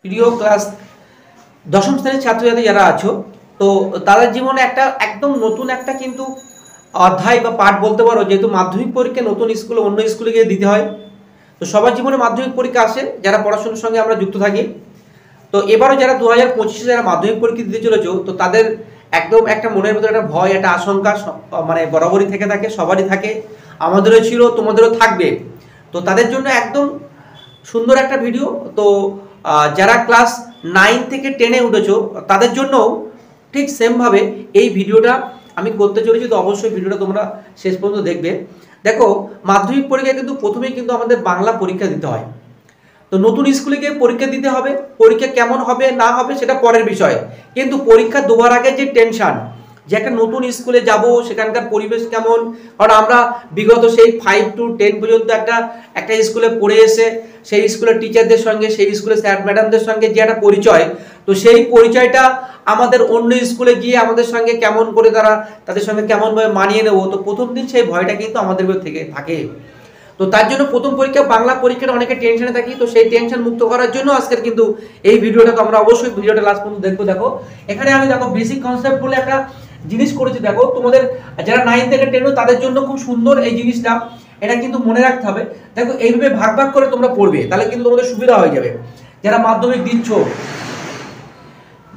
প্রিয় ক্লাস দশম শ্রেণীর ছাত্রছাত্রী যারা আছো, তো তাদের জীবনে একটা একদম নতুন একটা কিন্তু অধ্যায় বা পাঠ বলতে পারো, যেহেতু মাধ্যমিক পরীক্ষা নতুন স্কুলে অন্য স্কুলে গিয়ে দিতে হয়। তো সবার জীবনে মাধ্যমিক পরীক্ষা আসে, যারা পড়াশোনার সঙ্গে আমরা যুক্ত থাকি। তো এবারও যারা 2025-এ যারা মাধ্যমিক পরীক্ষা দিতে চলেছো, তো তাদের একদম একটা মনের ভিতরে একটা ভয়, একটা আশঙ্কা মানে বরাবরই থেকে থাকে, সবারই থাকে, আমাদেরও ছিল, তোমাদেরও থাকবে। তো তাদের জন্য একদম সুন্দর একটা ভিডিও। তো যারা ক্লাস 9 থেকে 10-এ উঠেছো তাদের জন্যও ঠিক সেমভাবে এই ভিডিওটা আমি করতে চলেছি। তো অবশ্যই ভিডিওটা তোমরা শেষ পর্যন্ত দেখবে। দেখো, মাধ্যমিক পরীক্ষা কিন্তু প্রথমেই কিন্তু আমাদের বাংলা পরীক্ষা দিতে হয়। তো নতুন স্কুলে গিয়ে পরীক্ষা দিতে হবে, পরীক্ষা কেমন হবে না হবে সেটা পরের বিষয়, কিন্তু পরীক্ষা দেওয়ার আগে যে টেনশন, যে একটা নতুন স্কুলে যাব, সেখানকার পরিবেশ কেমন। কারণ আমরা বিগত সেই 5 to 10 পর্যন্ত একটা স্কুলে পড়ে এসে সেই স্কুলের টিচারদের সঙ্গে, সেই স্কুলের স্যার ম্যাডামদের সঙ্গে যে একটা পরিচয়, তো সেই পরিচয়টা আমাদের অন্য স্কুলে গিয়ে আমাদের সঙ্গে কেমন করে তাদের সঙ্গে কেমনভাবে মানিয়ে নেবো। তো প্রথম দিন সেই ভয়টা কিন্তু আমাদের থেকে থাকে। তো তার জন্য প্রথম পরীক্ষা বাংলা পরীক্ষাটা অনেকে টেনশনে থাকি। তো সেই টেনশন মুক্ত করার জন্য আজকের কিন্তু এই ভিডিওটা আমরা অবশ্যই ভিডিওটা লাস্ট পর্যন্ত দেখবো। দেখো, এখানে আমি দেখো বেসিক কনসেপ্ট বলে একটা জিনিস করেছি। দেখো, তোমাদের যারা 9 থেকে 10 তাদের জন্য খুব সুন্দর এই জিনিসটা, এটা কিন্তু মনে রাখতে হবে। দেখো, এইভাবে ভাগ ভাগ করে তোমরা পড়বে, তাহলে কিন্তু তোমাদের সুবিধা হয়ে যাবে যারা মাধ্যমিক দিচ্ছ।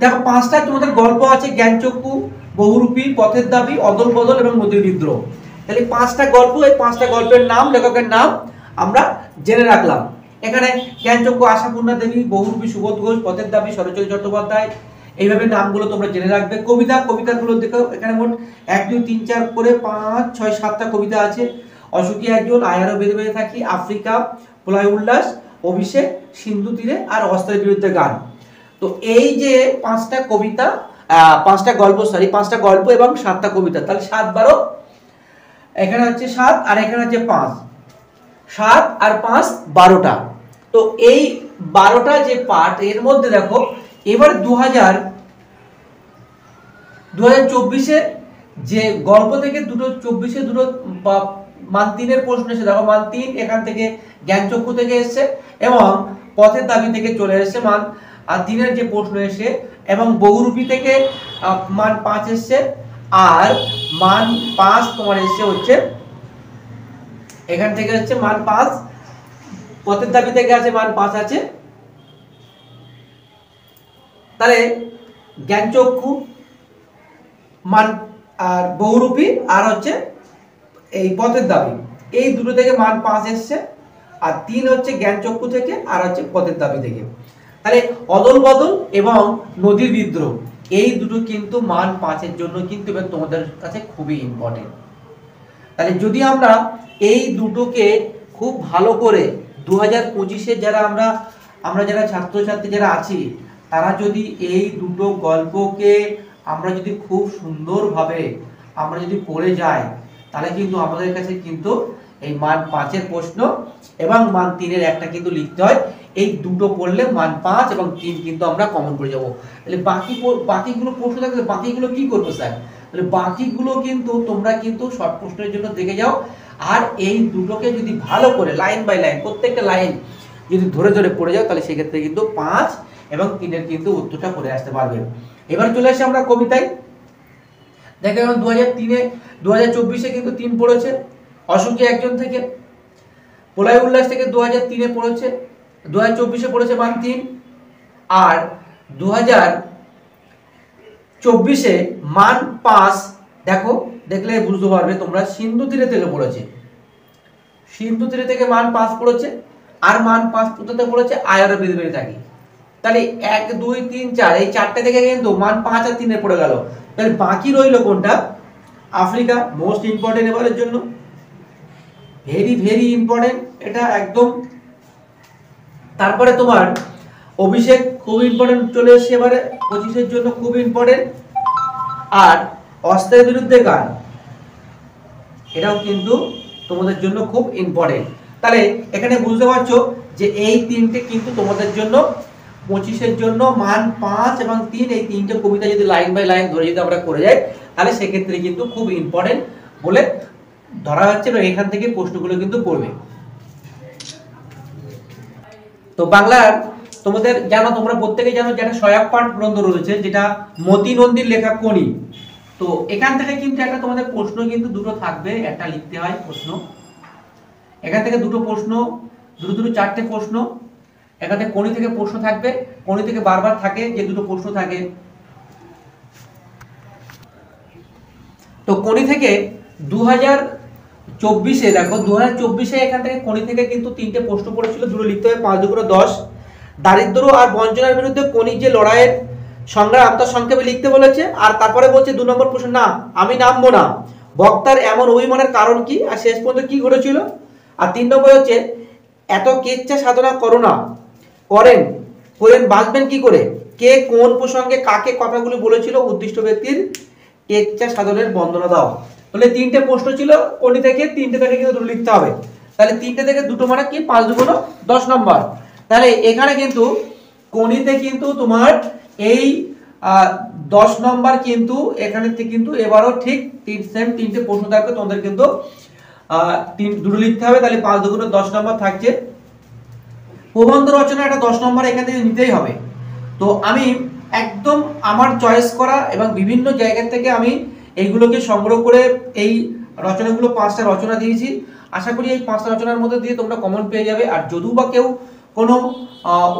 দেখো, 5টা তোমাদের গল্প আছে: জ্ঞানচক্ষু, বহুরূপী, পথের দাবি, অদল বদল এবং নদীর বিদ্রোহ। তাহলে 5টা গল্প, এই 5টা গল্পের নাম, লেখকের নাম আমরা জেনে রাখলাম। এখানে জ্ঞানচক্ষু আশাপূর্ণা দেবী, বহুরূপী সুবোধ ঘোষ, পথের দাবি শরৎচন্দ্র চট্টোপাধ্যায়, এইভাবে নামগুলো তোমরা জেনে রাখবে। কবিতাগুলো দেখো, এখানে মোট 1 2 3 4 করে 5 6 7টা কবিতা আছে। অসুখী একজন, আয়ারও বেঁধে বেঁধে থাকি, আফ্রিকা, প্রলয় উল্লাস, অভিষেক, সিন্ধু তীরে আর অস্ত্রের বিরুদ্ধে গান। তো এই যে 5টা কবিতা, 5টা গল্প, 5টা গল্প এবং 7টা কবিতা, তাহলে 7 12, এখানে হচ্ছে 7 আর এখানে হচ্ছে 5, 7 আর 5 12টা। তো এই 12টা যে পার্ট, এর মধ্যে দেখো এবার 2024-এ যে গল্প থেকে দুটো 24-এ দুটো মান 3-এর প্রশ্ন এসে, দেখো মান 3 এখান থেকে জ্ঞানচক্ষু থেকে এসেছে এবং পথের দাবি থেকে চলে এসেছে মান 3-এর যে প্রশ্ন এসে, এবং বহুরূপী থেকে মান 5 এসছে, আর মান 5 তোমার এসছে হচ্ছে এখান থেকে হচ্ছে মান 5, পথের দাবি থেকে আছে মান 5 আছে। তাহলে জ্ঞানচক্ষু মান আর বহুরূপী আর হচ্ছে এই পথের দাবি, এই দুটো থেকে মান 5 এসছে, আর 3 হচ্ছে জ্ঞানচক্ষু থেকে আর হচ্ছে পথের দাবি থেকে। তাহলে অদল বদল এবং নদীর বিদ্রোহ, এই দুটো কিন্তু মান 5-এর জন্য কিন্তু তোমাদের কাছে খুবই ইম্পর্টেন্ট। তাহলে যদি আমরা এই দুটোকে খুব ভালো করে 2025-এ যারা আমরা যারা ছাত্রছাত্রী যারা আছি, তারা যদি এই দুটো গল্পকে আমরা যদি খুব সুন্দরভাবে আমরা যদি পড়ে যাই, তাহলে কিন্তু আমাদের কাছে কিন্তু এই মান 5-এর প্রশ্ন এবং মান 3-এর একটা কিন্তু লিখতে হয়। এই দুটো পড়লে মান 5 এবং 3 কিন্তু আমরা কমন করে যাব। তাহলে বাকিগুলো প্রশ্ন থাকলে বাকিগুলো কি করবো স্যার? তাহলে বাকিগুলো কিন্তু তোমরা কিন্তু শর্ট প্রশ্নের জন্য দেখে যাও। আর এই দুটোকে যদি ভালো করে লাইন বাই লাইন প্রত্যেকটা লাইন যদি ধরে ধরে পড়ে যাও, তাহলে সেক্ষেত্রে কিন্তু 5 এবং 3-এর কিন্তু উত্তরটা করে আসতে পারবে। এবার চলে আসি আমরা কবিতায়। দেখো, এখন 2024-এ কিন্তু 3 পড়েছে অসুখী একজন থেকে, প্রলয় উল্লাস থেকে 2003-এ পড়েছে, 2024-এ পড়েছে মান 3, আর 2024-এ মান 5। দেখো, দেখলে বুঝতে পারবে তোমরা, সিন্ধু তীরে থেকে পড়েছে, সিন্ধু তীরে থেকে মান 5 পড়েছে, আর মান 5 পুঁথিতে পড়েছে আয়ারে বেঁধে বেঁধে থাকি। তাহলে 1 2 3 4 এই 4টে থেকে কিন্তু মান 5 আর 3-এ পড়ে গেল। তাহলে বাকি রইল কোনটা? আফ্রিকা, মোস্ট ইম্পর্টেন্ট এবারের জন্য, ভেরি ভেরি ইম্পর্টেন্ট এটা একদম। তারপরে তোমার অভিষেক, খুব ইম্পর্টেন্ট চলে এসেছে এবারে 25-এর জন্য, খুব ইম্পর্টেন্ট। আর অস্ত্রের বিরুদ্ধে গান, এটাও কিন্তু তোমাদের জন্য খুব ইম্পর্টেন্ট। তাহলে এখানে বুঝতে পারছো যে এই 3টে কিন্তু তোমাদের জন্য 25-এর জন্য মান 5 এবং 3, এই 3টে কবিতা যদি লাইন বাই লাইন ধরে যদি আমরা করে যাই, তাহলে সেক্ষেত্রে কিন্তু খুব ইম্পর্টেন্ট বলে ধরা হচ্ছে এবং এখান থেকে প্রশ্নগুলো কিন্তু পড়বে। তো বাংলার তোমাদের জানো, তোমরা প্রত্যেকেই জানো যেটা সহায়ক পাঠ গ্রন্থ রয়েছে, যেটা মতি নন্দীর লেখা কোনি। তো এখান থেকে কিন্তু একটা তোমাদের প্রশ্ন কিন্তু দুটো থাকবে, একটা লিখতে হয় প্রশ্ন। এখান থেকে দুটো প্রশ্ন, দুটো দুটো চারটে প্রশ্ন। এখানে কোনি থেকে প্রশ্ন থাকবে, কোনি থেকে বারবার থাকে যে দুটো প্রশ্ন থাকে। তো কোনি থেকে 2024-এ দেখো, 2024-এ এখান থেকে কোনি থেকে কিন্তু তিনটে প্রশ্ন পড়েছিল, দুটো লিখতে হবে, 5 দুগুণে 10। দারিদ্র আর বঞ্চনার বিরুদ্ধে কোনি যে লড়াইয়ের সংগ্রাম তার সংক্ষেপে লিখতে বলেছে। আর তারপরে বলছে 2 নম্বর প্রশ্ন, না আমি নামবো না, বক্তার এমন অভিমানের কারণ কি, আর শেষ পর্যন্ত কি ঘটেছিল। আর 3 নম্বর হচ্ছে এত কেচ্ছা সাধনা করোনা করেন বাঁচবেন কি করে, কে কোন প্রসঙ্গে কাকে কথাগুলো বলেছিল, উদ্দিষ্ট ব্যক্তির কেচ্ছা সাধনের বন্দনা দাও। তাহলে 3টে প্রশ্ন ছিল কোনি থেকে, 3টে থেকে কিন্তু দুটো লিখতে হবে। তাহলে 3টে থেকে দুটো মানে কি, 5 দুগুণ 10 নম্বর। তাহলে এখানে কিন্তু কোনিতে কিন্তু তোমার এই 10 নম্বর কিন্তু এখানে কিন্তু এবারও ঠিক সেম 3টে প্রশ্ন থাকবে, তোমাদের কিন্তু দুটো লিখতে হবে। তাহলে 5 দুগুণ 10 নম্বর থাকছে। প্রবন্ধ রচনা একটা 10 নম্বর এখান থেকে নিতেই হবে। তো আমি একদম আমার চয়েস করা এবং বিভিন্ন জায়গা থেকে আমি এইগুলোকে সংগ্রহ করে এই রচনাগুলো 5টা রচনা দিয়েছি। আশা করি এই 5টা রচনার মধ্যে দিয়ে তোমরা কমন পেয়ে যাবে। আর যদিও বা কেউ কোনো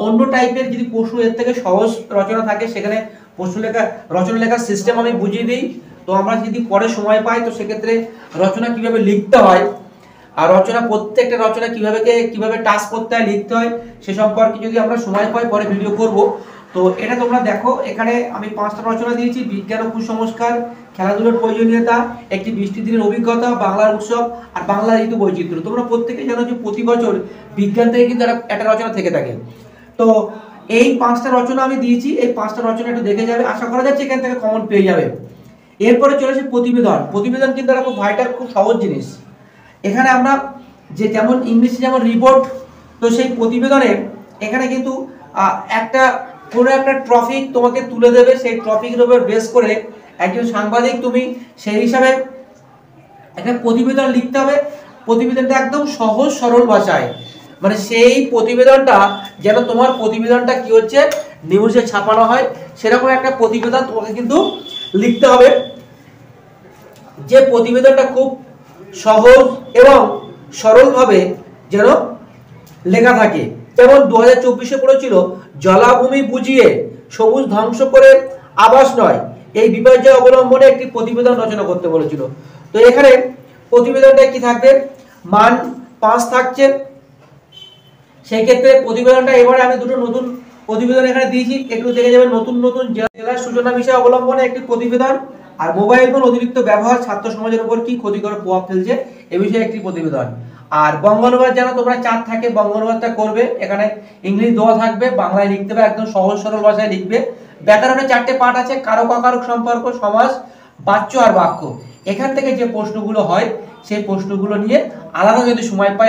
অন্য টাইপের যদি প্রশ্ন এর থেকে সহজ রচনা থাকে, সেখানে রচনা লেখার সিস্টেম আমি বুঝিয়ে দিই। তো আমরা যদি পরে সময় পাই তো সেক্ষেত্রে রচনা কিভাবে লিখতে হয়, আর রচনা প্রত্যেকটা রচনা কিভাবে টাচ করতে হয়, লিখতে হয়, সে সম্পর্কে যদি আমরা সময় পাই পরে ভিডিও করব। তো এটা তোমরা দেখো, এখানে আমি 5টা রচনা দিয়েছি। বিজ্ঞান ও কুসংস্কার, খেলাধুলার প্রয়োজনীয়তা, একটি বৃষ্টি দিনের অভিজ্ঞতা, বাংলার উৎসব, আর বাংলা ঋতু বৈচিত্র্য। তোমরা প্রত্যেকেই জানো যে প্রতি বছর বিজ্ঞান থেকে কিন্তু একটা রচনা থেকে থাকে। তো এই 5টা রচনা আমি দিয়েছি, এই 5টা রচনা একটু দেখে যাবে, আশা করা যাচ্ছে এখান থেকে কমন পেয়ে যাবে। এরপরে চলেছে প্রতিবেদন। প্রতিবেদন কিন্তু একটা খুব ভাইটাল, খুব সহজ জিনিস। এখানে আমরা যেমন ইংলিশে যেমন রিপোর্ট, তো সেই প্রতিবেদনে এখানে কিন্তু কোনো একটা টপিক তোমাকে তুলে দেবে, সেই টপিকের উপর বেস করে একজন সাংবাদিক তুমি সেই হিসাবে একটা প্রতিবেদন লিখতে হবে। প্রতিবেদনটা একদম সহজ সরল ভাষায়, মানে সেই প্রতিবেদনটা যেন তোমার প্রতিবেদনটা কি হচ্ছে নিউজে ছাপানো হয়, সেরকম একটা প্রতিবেদন তোমাকে কিন্তু লিখতে হবে, যে প্রতিবেদনটা খুব সহজ এবং সরলভাবে যেন লেখা থাকে। যেমন 2024-এ পড়েছিল, জলাভূমি বুঝিয়ে সবুজ ধ্বংস করে আবাস নয়, এই বিপর্যয় অবলম্বনে একটি প্রতিবেদন রচনা করতে বলেছিল। তো এখানে প্রতিবেদনটা কি থাকবে, মান 5 থাকছে। সেই ক্ষেত্রে প্রতিবেদনটা এবারে আমি দুটো নতুন প্রতিবেদন এখানে দিয়েছি, একটু দেখে যাবেন। নতুন জেলার সূচনা বিষয় অবলম্বনে একটি প্রতিবেদন, আর মোবাইল ফোন অতিরিক্ত ব্যবহার ছাত্র সমাজের উপর কি ক্ষতিকর প্রভাব ফেলছে এ বিষয়ে একটি প্রতিবেদন। আর বঙ্গানুবাদ যেন তোমরা 4 থাকে, বঙ্গানুবাদটা করবে। এখানে ইংলিশ দেওয়া থাকবে, বাংলায় লিখতে হবে, একদম সহজ সরল ভাষায় লিখবে। ব্যাকরণে 4টে পার্ট আছে, কারক অকারক সম্পর্ক, সমাস, বাচ্য আর বাক্য। এখান থেকে যে প্রশ্নগুলো হয় সেই প্রশ্নগুলো নিয়ে আলাদা যদি সময় পাই